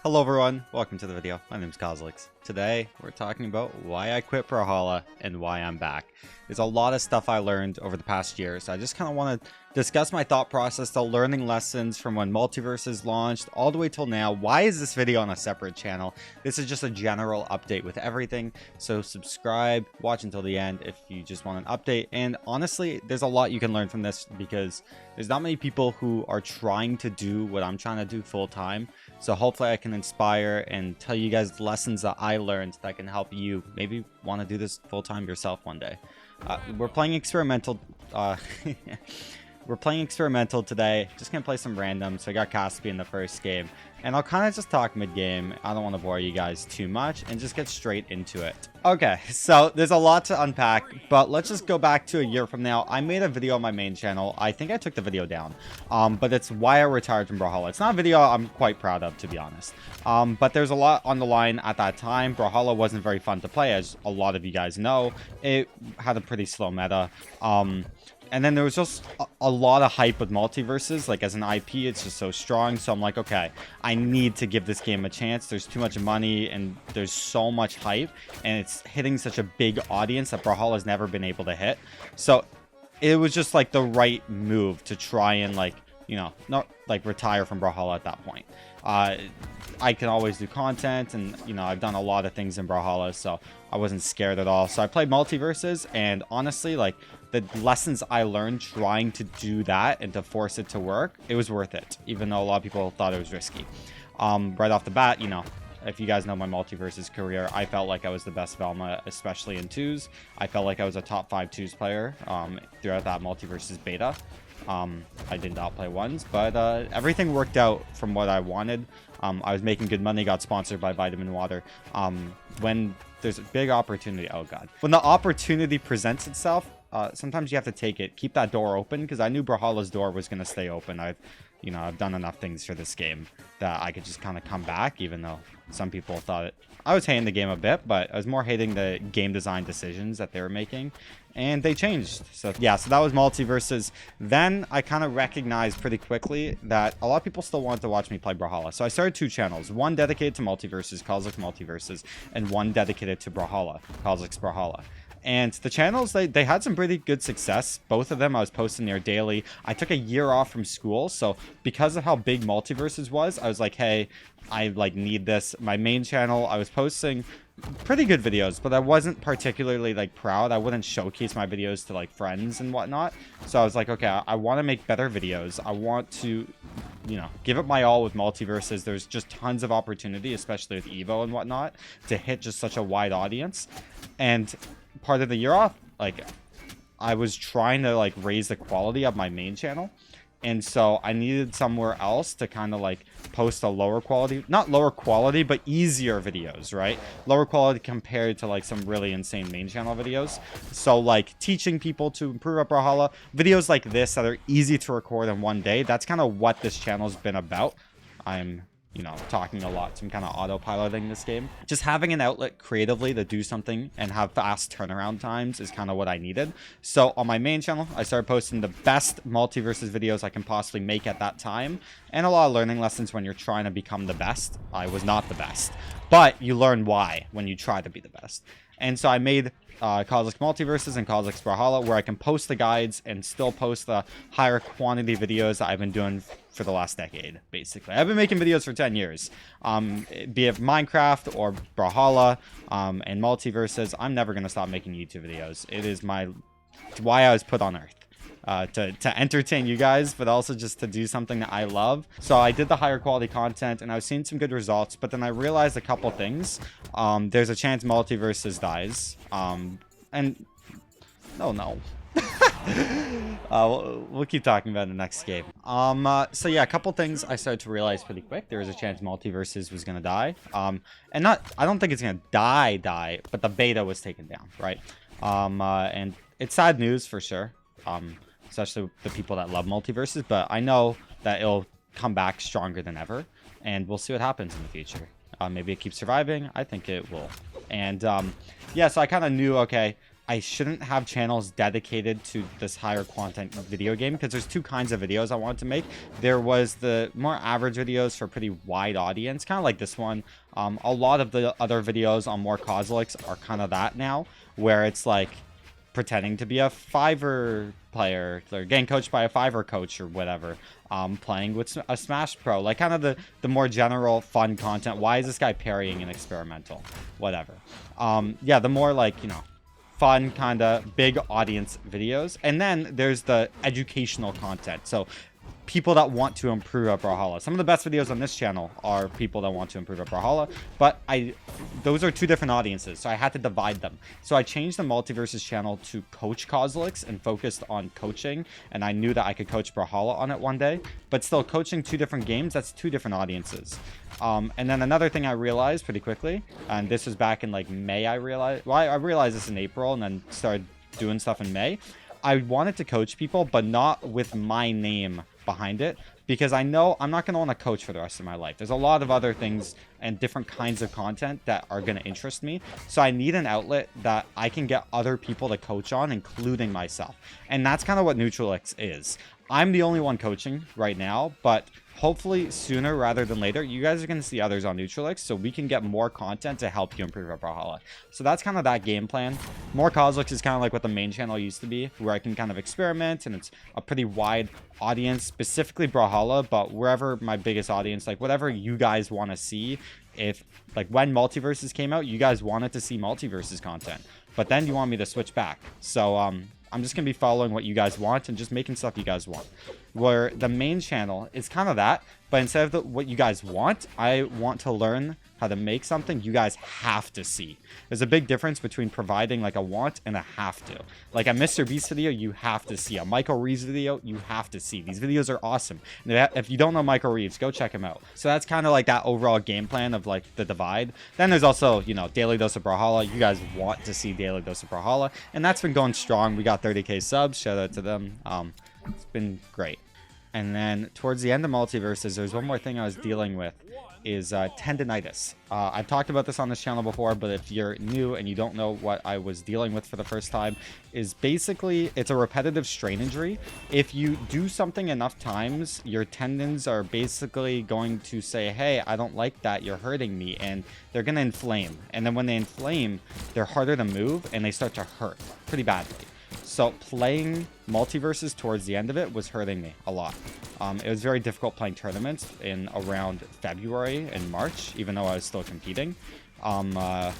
Hello everyone, welcome to the video. My name is Cosolix. Today, we're talking about why I quit Brawlhalla and why I'm back. There's a lot of stuff I learned over the past year, so I just kind of want to discuss my thought process, the learning lessons from when Multiversus launched all the way till now. Why is this video on a separate channel? This is just a general update with everything, so subscribe, watch until the end if you just want an update. And honestly, there's a lot you can learn from this because there's not many people who are trying to do what I'm trying to do full time. So hopefully I can inspire and tell you guys the lessons that I learned that can help you maybe want to do this full time yourself one day. We're playing experimental. We're playing experimental today. Just gonna play some random. So I got Caspi in the first game, and I'll kind of just talk mid game. I don't want to bore you guys too much, and just get straight into it. Okay, so there's a lot to unpack, but let's just go back to a year from now. I made a video on my main channel. I think I took the video down, but it's why I retired from Brawlhalla. It's not a video I'm quite proud of, to be honest. But there's a lot on the line at that time. Brawlhalla wasn't very fun to play, as a lot of you guys know. It had a pretty slow meta. And then there was just a lot of hype with Multiversus. Like, as an IP, it's just so strong. So I'm like, okay, I need to give this game a chance. There's too much money and there's so much hype. And it's hitting such a big audience that Brawlhalla's never been able to hit. So it was just like the right move to try and, like, you know, not like retire from Brawlhalla at that point. I can always do content, and you know, I've done a lot of things in Brawlhalla, so I wasn't scared at all. So I played Multiversus, and honestly, like, the lessons I learned trying to do that and to force it to work, it was worth it, even though a lot of people thought it was risky. Right off the bat, you know, if you guys know my Multiversus career, I felt like I was the best Velma, especially in 2s. I felt like I was a top 5 2s player throughout that Multiversus beta. I did not play 1s, but everything worked out from what I wanted. I was making good money, got sponsored by Vitamin Water. When there's a big opportunity, oh god. When the opportunity presents itself, sometimes you have to take it. Keep that door open, because I knew Brawlhalla's door was going to stay open. I've done enough things for this game that I could just kind of come back, even though some people thought it. I was hating the game a bit, but I was more hating the game design decisions that they were making, and they changed. So yeah, so that was Multiversus. Then I kind of recognized pretty quickly that a lot of people still wanted to watch me play Brawlhalla. So I started 2 channels, one dedicated to Multiversus, Cosolix Multiversus, and one dedicated to Brawlhalla, Cosolix Brawlhalla. And the channels, they had some pretty good success. Both of them I was posting near daily. I took a year off from school, so because of how big Multiversus was, I was like, hey, I like need this. My main channel, I was posting pretty good videos, but I wasn't particularly like proud. I wouldn't showcase my videos to like friends and whatnot. So I was like, okay, I want to make better videos. I want to, you know, give it my all with Multiversus. There's just tons of opportunity, especially with Evo and whatnot, to hit just such a wide audience. And part of the year off, like, I was trying to like raise the quality of my main channel, and so I needed somewhere else to kind of like post a lower quality, not lower quality, but easier videos, right? Lower quality compared to like some really insane main channel videos. So like teaching people to improve at Brawlhalla, videos like this that are easy to record in one day, that's kind of what this channel's been about. I'm, you know, talking a lot, so I'm kind of autopiloting this game. Just having an outlet creatively to do something and have fast turnaround times is kind of what I needed. So on my main channel, I started posting the best Multiversus videos I can possibly make at that time, and a lot of learning lessons when you're trying to become the best. I was not the best, but you learn why when you try to be the best. And so I made Cosolix Multiversus and Cosolix Brawlhalla, where I can post the guides and still post the higher quantity videos that I've been doing for the last decade, basically. I've been making videos for 10 years, be it Minecraft or Brawlhalla and Multiversus. I'm never going to stop making YouTube videos. It is why I was put on Earth. To entertain you guys, but also just to do something that I love. So I did the higher quality content, and I was seeing some good results, but then I realized a couple things. There's a chance Multiversus dies. And no. We'll keep talking about it in the next game. So yeah, a couple things I started to realize pretty quick. There was a chance Multiversus was gonna die. And I don't think it's gonna die, but the beta was taken down, right? And it's sad news for sure. Especially the people that love Multiversus, but I know that it'll come back stronger than ever, and we'll see what happens in the future. Maybe it keeps surviving. I think it will. And yeah, so I kind of knew, okay, I shouldn't have channels dedicated to this higher content video game, because there's two kinds of videos I wanted to make. There was the more average videos for a pretty wide audience, kind of like this one. A lot of the other videos on more Cosolix are kind of that now, where it's like pretending to be a Fiverr player, or getting coached by a Fiverr coach or whatever, playing with a Smash Pro, like kind of the more general fun content. Why is this guy parrying an experimental? Whatever. Yeah, the more like, you know, fun kind of big audience videos. And then there's the educational content. So people that want to improve at Brawlhalla. Some of the best videos on this channel are people that want to improve at Brawlhalla, but those are two different audiences, so I had to divide them. So I changed the Multiversus channel to coach Cosolix and focused on coaching, and I knew that I could coach Brawlhalla on it one day, but still coaching two different games, that's two different audiences. And then another thing I realized pretty quickly, and this was back in like May, I realized this in April and then started doing stuff in May. I wanted to coach people, but not with my name behind it, because I know I'm not going to want to coach for the rest of my life. There's a lot of other things and different kinds of content that are going to interest me. So I need an outlet that I can get other people to coach on, including myself. And that's kind of what Neutralix is. I'm the only one coaching right now, but hopefully sooner rather than later, you guys are going to see others on Neutralix, so we can get more content to help you improve at Brawlhalla. So that's kind of that game plan. More Cosolix is kind of like what the main channel used to be, where I can kind of experiment, and it's a pretty wide audience, specifically Brawlhalla, but wherever my biggest audience, like whatever you guys want to see. If, like, when Multiversus came out, you guys wanted to see Multiversus content, but then you want me to switch back. So, I'm just going to be following what you guys want and just making stuff you guys want. Where the main channel is kind of that, but instead of what you guys want, I want to learn how to make something you guys have to see. There's a big difference between providing like a want and a have to. Like a Mr. Beast video, you have to see. A Michael Reeves video, you have to see. These videos are awesome. And if you don't know Michael Reeves, go check him out. So that's kind of like that overall game plan of like the divide. Then there's also, you know, Daily Dose of Brawlhalla. You guys want to see Daily Dose of Brawlhalla, and that's been going strong. We got 30k subs. Shout out to them. It's been great. And then towards the end of Multiverses, there's one more thing I was dealing with, is tendonitis. I've talked about this on this channel before, but if you're new and you don't know what I was dealing with for the first time, is basically it's a repetitive strain injury. If you do something enough times, your tendons are basically going to say, hey, I don't like that, you're hurting me, and they're going to inflame. And then when they inflame, they're harder to move and they start to hurt pretty badly. So playing Multiverses towards the end of it was hurting me a lot. It was very difficult playing tournaments in around February and March, even though I was still competing. Yeah,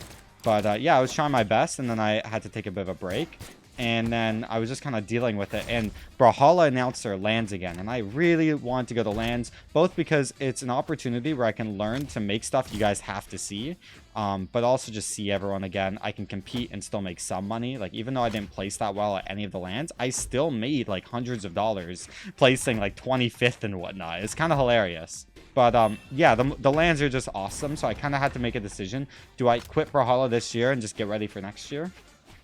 I was trying my best, and then I had to take a bit of a break. And then I was just kind of dealing with it. And Brawlhalla announced their lands again. And I really wanted to go to lands, both because it's an opportunity where I can learn to make stuff you guys have to see, but also just see everyone again. I can compete and still make some money. Like, even though I didn't place that well at any of the lands, I still made like hundreds of dollars placing like 25th and whatnot. It's kind of hilarious. But yeah, the lands are just awesome. So I kind of had to make a decision. Do I quit Brawlhalla this year and just get ready for next year?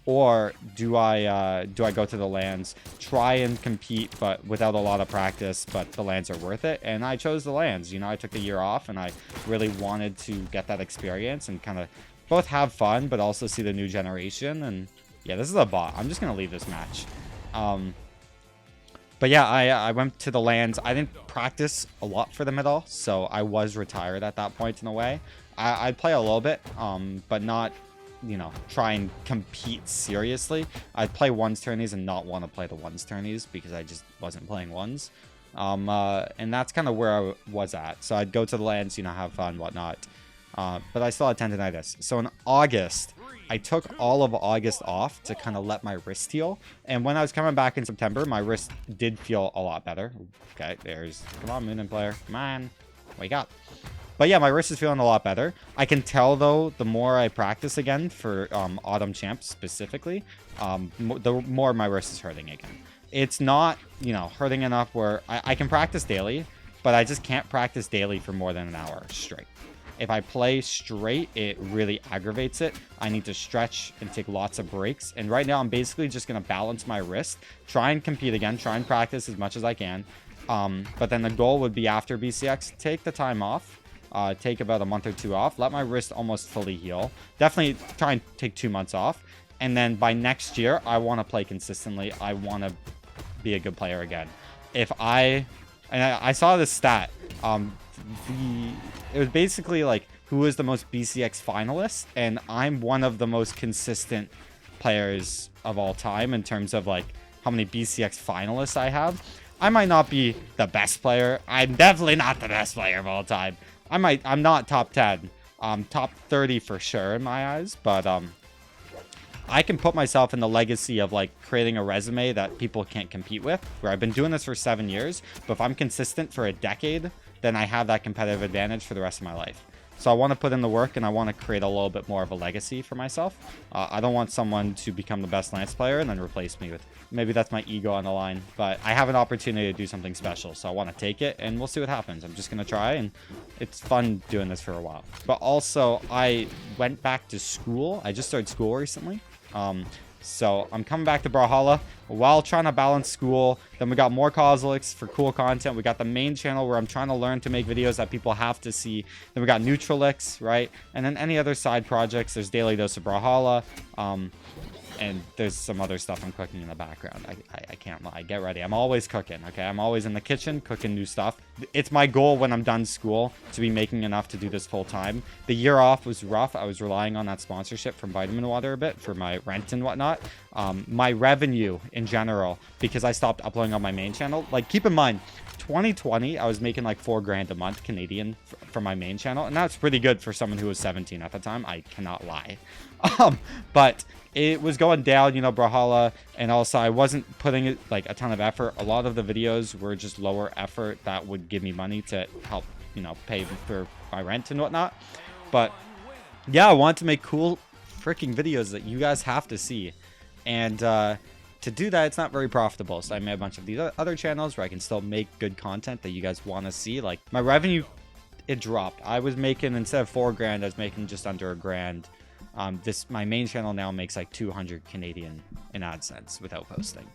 Or do I go to the lands, try and compete, but without a lot of practice, but the lands are worth it? And I chose the lands. You know, I took the year off, and I really wanted to get that experience and kind of both have fun, but also see the new generation. And yeah, this is a bot. I'm just going to leave this match. But yeah, I went to the lands. I didn't practice a lot for them at all, so I was retired at that point in a way. I'd play a little bit, but not, you know, try and compete seriously. I'd play ones tourneys and not want to play the ones tourneys because I just wasn't playing ones. And that's kind of where I was at. So I'd go to the lands, you know, have fun, whatnot. But I still had tendonitis. So in August, I took all of August off to kind of let my wrist heal. And when I was coming back in September, my wrist did feel a lot better. Okay, come on, Moonin player. Come on, wake up. But yeah, my wrist is feeling a lot better. I can tell, though, the more I practice again for Autumn Champs specifically, the more my wrist is hurting again. It's not, you know, hurting enough where I can practice daily, but I just can't practice daily for more than an hour straight. If I play straight, it really aggravates it. I need to stretch and take lots of breaks. And right now, I'm basically just going to balance my wrist, try and compete again, try and practice as much as I can. But then the goal would be after BCX, take the time off. Take about a month or two off, let my wrist almost fully heal. Definitely try and take 2 months off, And then by next year, I want to play consistently. I want to be a good player again. If I saw this stat, it was basically like who is the most BCX finalists, and I'm one of the most consistent players of all time in terms of like how many BCX finalists I have. I might not be the best player. I'm definitely not the best player of all time. I'm not top 10. Top 30 for sure in my eyes, but I can put myself in the legacy of like creating a resume that people can't compete with, where I've been doing this for 7 years, but if I'm consistent for a decade, then I have that competitive advantage for the rest of my life. So I want to put in the work, and I want to create a little bit more of a legacy for myself. I don't want someone to become the best Lance player and then replace me with, maybe that's my ego on the line, but I have an opportunity to do something special, so I want to take it, and we'll see what happens. I'm just going to try, and it's fun doing this for a while. But also, I went back to school. I just started school recently. So I'm coming back to Brawlhalla while trying to balance school. Then we got more Cosolix for cool content. We got the main channel where I'm trying to learn to make videos that people have to see. Then we got Neutralix, right? And then any other side projects. There's Daily Dose of Brawlhalla. And there's some other stuff I'm cooking in the background. I can't lie. Get ready. I'm always cooking, okay? I'm always in the kitchen cooking new stuff. It's my goal when I'm done school to be making enough to do this full time. The year off was rough. I was relying on that sponsorship from Vitamin Water a bit for my rent and whatnot. My revenue in general, because I stopped uploading on my main channel. Like, keep in mind, 2020, I was making like $4,000 a month Canadian for my main channel. And that's pretty good for someone who was 17 at the time. I cannot lie. But it was going down, you know, Brawlhalla, and also I wasn't putting it like a ton of effort. A lot of the videos were just lower effort that would give me money to help, you know, pay for my rent and whatnot. But yeah, I wanted to make cool freaking videos that you guys have to see. And to do that, it's not very profitable. So I made a bunch of these other channels where I can still make good content that you guys want to see. Like, my revenue, it dropped. I was making, instead of $4,000, I was making just under $1,000. My main channel now makes like 200 Canadian in AdSense without posting.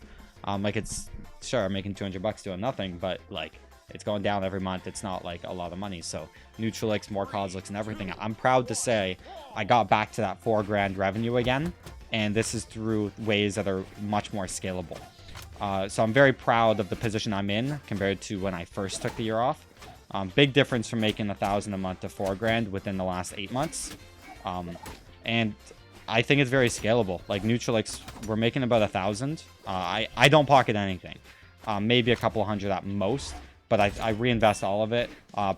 Like, it's, sure, I'm making $200 doing nothing, but like, it's going down every month. It's not like a lot of money. So Neutralix, more Cosolix, and everything. I'm proud to say I got back to that $4,000 revenue again, and this is through ways that are much more scalable. So I'm very proud of the position I'm in compared to when I first took the year off. Big difference from making $1,000 a month to $4,000 within the last 8 months. And I think it's very scalable. Like, Neutralix, we're making about 1,000. I don't pocket anything. Maybe a couple hundred at most, but I reinvest all of it,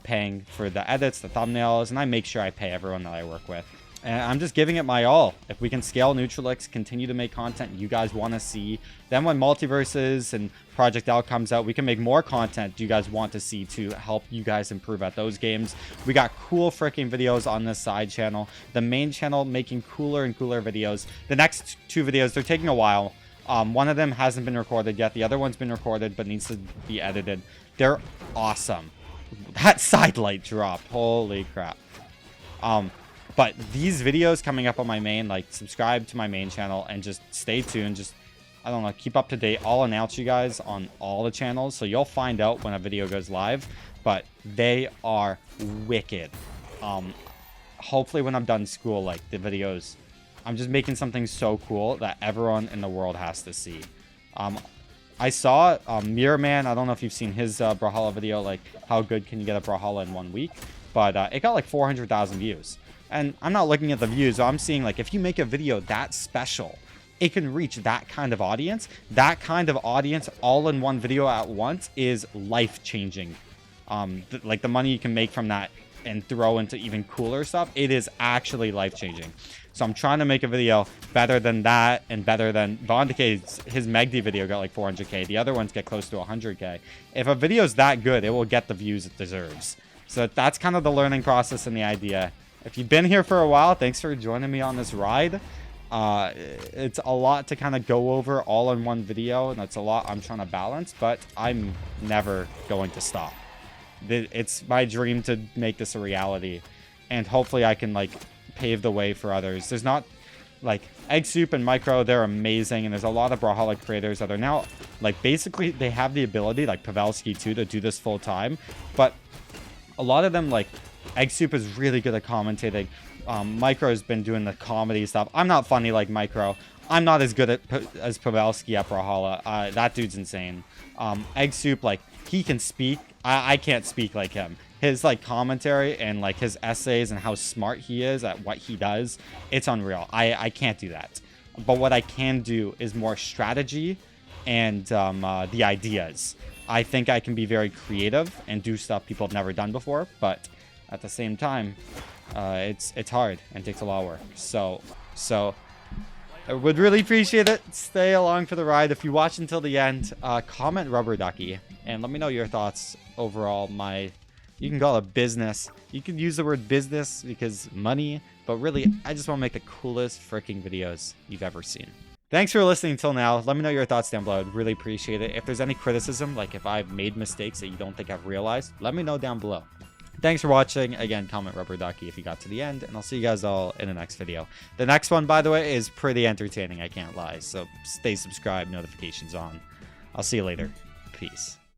paying for the edits, the thumbnails, and I make sure I pay everyone that I work with. And I'm just giving it my all. If we can scale Neutralix, continue to make content you guys want to see, then when Multiversus and Project L comes out, we can make more content you guys want to see to help you guys improve at those games. We got cool freaking videos on this side channel. The main channel making cooler and cooler videos. The next 2 videos, they're taking a while. One of them hasn't been recorded yet. The other one's been recorded but needs to be edited. They're awesome. That side light drop. Holy crap. But these videos coming up on my main, like, subscribe to my main channel and just stay tuned. Just, I don't know, keep up to date. I'll announce you guys on all the channels, so you'll find out when a video goes live. But they are wicked. Hopefully when I'm done school, like, the videos, I'm just making something so cool that everyone in the world has to see. I saw Mirror Man. I don't know if you've seen his Brawlhalla video, like, how good can you get a Brawlhalla in 1 week? But it got like 400,000 views. And I'm not looking at the views. I'm seeing, like, if you make a video that special, it can reach that kind of audience. That kind of audience all in one video at once is life-changing. Like, the money you can make from that and throw into even cooler stuff, it is actually life-changing. So I'm trying to make a video better than that and better than Bondicay's. His Megdi video got like 400k. The other ones get close to 100k. If a video is that good, it will get the views it deserves. So that's kind of the learning process and the idea. If you've been here for a while, thanks for joining me on this ride. It's a lot to kind of go over all in one video, and that's a lot I'm trying to balance, but I'm never going to stop. It's my dream to make this a reality, and hopefully I can, like, pave the way for others. There's not, like, Egg Soup and Micro, they're amazing, and there's a lot of Brawlhalla creators that are now, like, basically they have the ability, like Pavelski too, to do this full time, but a lot of them, like, Egg Soup is really good at commentating. Micro's been doing the comedy stuff. I'm not funny like Micro. I'm not as good as Pavelski at Brawlhalla. That dude's insane. Egg Soup, like, he can speak. I can't speak like him. His, like, commentary and, like, his essays and how smart he is at what he does, it's unreal. I can't do that. But what I can do is more strategy and the ideas. I think I can be very creative and do stuff people have never done before, but at the same time, it's hard and takes a lot of work. So I would really appreciate it. Stay along for the ride. If you watch until the end, comment Rubber Ducky and let me know your thoughts overall. You can call it business. You can use the word business because money, but really, I just want to make the coolest freaking videos you've ever seen. Thanks for listening till now. Let me know your thoughts down below. I'd really appreciate it. If there's any criticism, like if I've made mistakes that you don't think I've realized, let me know down below. Thanks for watching. Again, comment Rubber Ducky if you got to the end, and I'll see you guys all in the next video. The next one, by the way, is pretty entertaining, I can't lie. So stay subscribed, notifications on. I'll see you later. Peace.